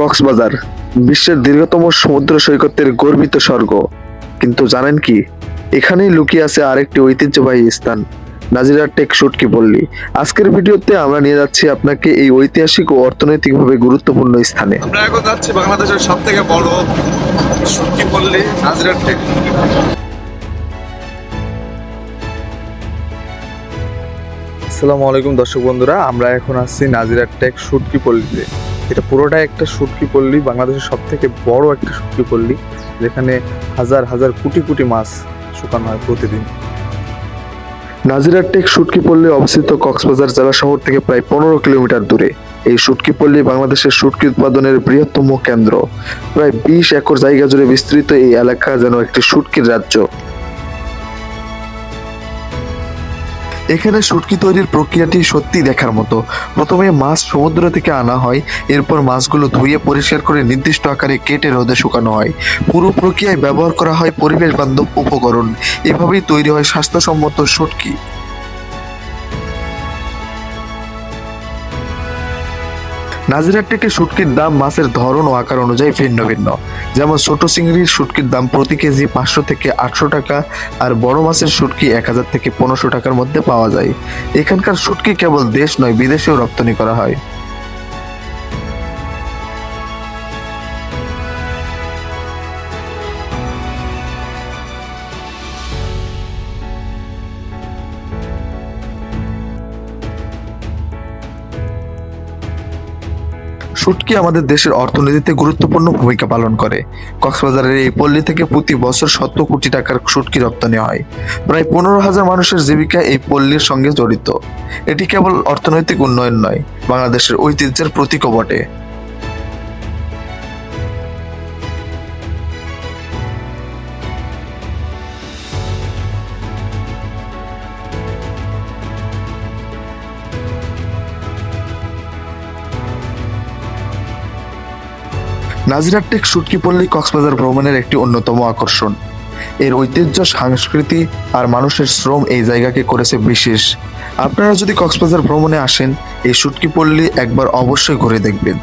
কক্সবাজার বিশ্বের দীর্ঘতম সমুদ্র সৈকতের গর্বিত স্বর্গ, কিন্তু জানেন কি, এখানেই লুকিয়ে আছে আরেকটি ঐতিহ্যবাহী স্থান, নাজিরা টেক শুটকি পল্লী। আজকের ভিডিওতে আমরা নিয়ে যাচ্ছি আপনাকে এই ঐতিহাসিক ও অর্থনৈতিকভাবে গুরুত্বপূর্ণ স্থানে। আমরা এখন যাচ্ছি বাংলাদেশের সবথেকে বড় শুটকি পল্লী নাজিরা টেক। আসসালামু আলাইকুম দর্শক বন্ধুরা, আমরা এখন আসছি নাজিরা টেক শুটকি পল্লীতে। এটা পুরোটাই একটা শুটকি পল্লী, বাংলাদেশের সব থেকে বড় একটা শুটকি পল্লী, যেখানে হাজার হাজার কোটি কোটি মাছ শুকানো হয় প্রতিদিন। নাজিরা টেক শুটকি পল্লী অবস্থিত কক্সবাজার জেলা শহর থেকে প্রায় 15 কিলোমিটার দূরে। এই শুটকি পল্লী বাংলাদেশের শুটকি উৎপাদনের বৃহত্তম কেন্দ্র। প্রায় 20 একর জায়গা জুড়ে বিস্তৃত এই এলাকা যেন একটি শুটকির রাজ্য। এখানে শুটকি তৈরির প্রক্রিয়াটি সত্যি দেখার মতো। প্রথমে মাছ সমুদ্র থেকে আনা হয়, এরপর মাছগুলো ধুয়ে পরিষ্কার করে নির্দিষ্ট আকারে কেটে রোদে শুকানো হয়। পুরো প্রক্রিয়ায় ব্যবহার করা হয় পরিবেশ বান্ধব উপকরণ। এভাবেই তৈরি হয় স্বাস্থ্যসম্মত শুটকি। নাজিরা টেকে শুটকির দাম মাছের ধরন ও আকার অনুযায়ী ভিন্ন ভিন্ন। যেমন ছোট চিংড়ির শুটকির দাম প্রতি কেজি 500 থেকে 800 টাকা, আর বড় মাছের শুটকি 1000 থেকে 1500 টাকার মধ্যে পাওয়া যায়। এখানকার শুটকি কেবল দেশ নয়, বিদেশেও রপ্তানি করা হয়। শুটকি আমাদের দেশের অর্থনীতিতে গুরুত্বপূর্ণ ভূমিকা পালন করে। কক্সবাজারের এই পল্লী থেকে প্রতি বছর 100 কোটি টাকার শুটকি রপ্তানি হয়। প্রায় 15,000 মানুষের জীবিকা এই পল্লীর সঙ্গে জড়িত। এটি কেবল অর্থনৈতিক উন্নয়ন নয়, বাংলাদেশের ঐতিহ্যের প্রতীকও বটে। নাজিরা টেক শুটকি পল্লী কক্সবাজার ভ্রমণের একটি অন্যতম আকর্ষণ। এর ঐতিহ্য, সংস্কৃতি আর মানুষের শ্রম এই জায়গাকে করেছে বিশেষ। আপনারা যদি কক্সবাজার ভ্রমণে আসেন, এই শুটকি পল্লী একবার অবশ্যই ঘুরে দেখবেন।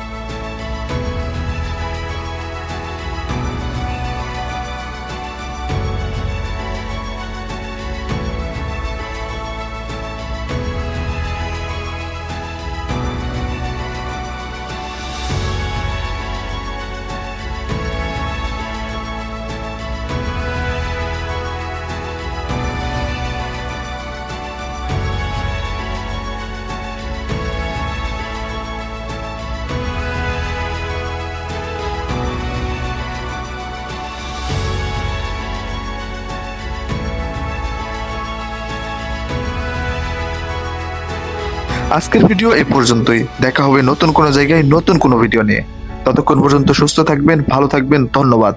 আজকের ভিডিও এই পর্যন্তই। দেখা হবে নতুন কোনো জায়গায় নতুন কোনো ভিডিও নিয়ে। ততক্ষণ পর্যন্ত সুস্থ থাকবেন, ভালো থাকবেন। ধন্যবাদ।